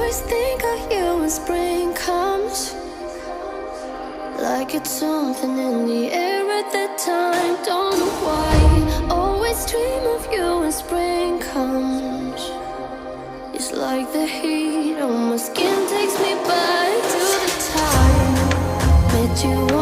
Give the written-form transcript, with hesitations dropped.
always think of you when spring comes, like it's something in the air at that time. Don't know why, always dream of you when spring comes. It's like the heat on my skin takes me back to the time met you.